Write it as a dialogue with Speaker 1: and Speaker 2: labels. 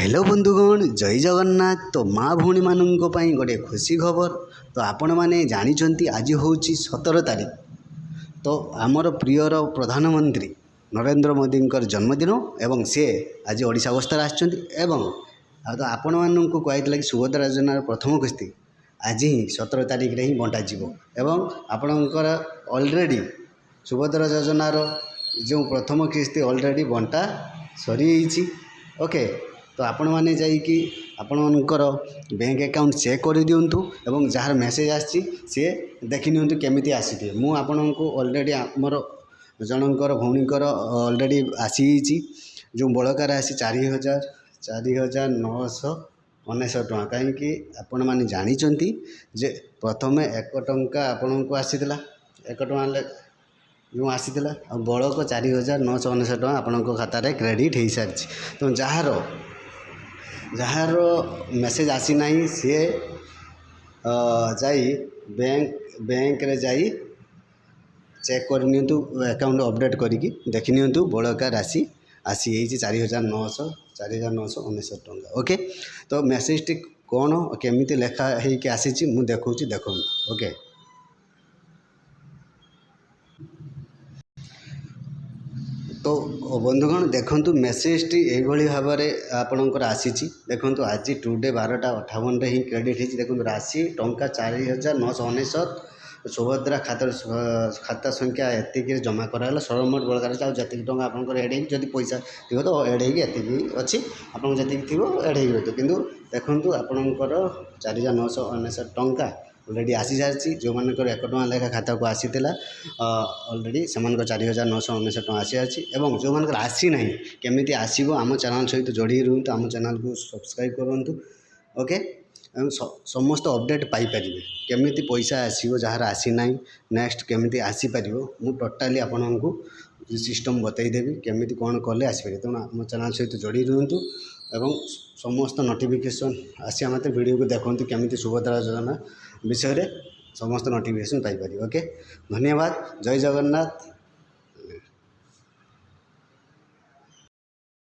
Speaker 1: Hello बंधुगण जय जगन्नाथ। तो माँ भौणी मानक गोटे खुशी खबर। तो आपण मैंने जानते आज हूँ 17 तारीख। तो आमर प्रियर प्रधानमंत्री नरेंद्र मोदी जन्मदिन एवं सी आज ओडिशा गस्तर तो आपण मानक कहला कि सुभद्रा योजनार प्रथम किस्ती आज ही 17 तारीख रे ही बंटा जीवो एवं आपणकर ऑलरेडी सुभद्रा योजनार जो प्रथम किस्ती ऑलरेडी बंटा सरी ओके। तो आपण मैंने जाइए आपण मानकर बैंक अकाउंट चेक कर दिंतु एवं जार मेसेज आसी सी देखी नियंतु केमिति आसी मु आपण को ऑलरेडी आमर जनकर भौणीकर ऑलरेडी आसी जो बड़का राशि 4,999 टଙ୍କା कहीं आपण मैंने जानते जे प्रथम 1 टଙ୍କା आपण को आसीला 1 टଙ୍କା जो आसीला बड़क 4,999 टଙ୍କା आपण खाता क्रेडिट हो सारी। तो जार मेसेज आसी ना सी जाई बैंक रे जाई चेक कर नियंतु अकाउंट अपडेट करिकी देखि नियंतु बड़का राशि आसी 4,999 टଙ୍କା ओके। तो मेसेज टी कौन केमिति लेखा होइके आसी मु देखौची देखंतु ओके। तो बंधुगण देखंतु मेसेज टी एभली भाव में आपणकर आसी देखंतु आज टुडे 12:58 ही क्रेडिट होती देखंतु राशि टंका 4,999 सुभद्रा खाता संख्या एतिक जमा कराला सरमोट बड़कार जी टंका आपंकर एड जब पैसा थी तो एड होती अच्छी आपको जी थी एड हो कि देखो आपणकर 4,999 टंका ऑलरेडी आसी सारी जो मानकर 1 टଙ୍କା लेखा खाता को आसी ऑलरेडी से 4,999 टଙ୍କା आसी सारी एवं जो मानकर आसी ना केमिति आसीबो आम चैनल सहित जोड़ी रुहतु आम चैनल को सब्सक्राइब करूँ ओके। समस्त अपडेट पाइपर केमिति पैसा आसीबो जार आसी ना नेक्स्ट केमिति आसी पारिबो मु टोटाली आपन को सिस्टम बतईदेवी केमिति कौन कले आसपारे। तेणु आम चैनल सहित जोड़ी रुहतु एवं समस्त नोटिफिकेशन आसिया मत वीडियो को देखते केमिति सुभद्रा योजना विषय रे समस्त नोटिफिकेशन पाइपर ओके। धन्यवाद जय जगन्नाथ।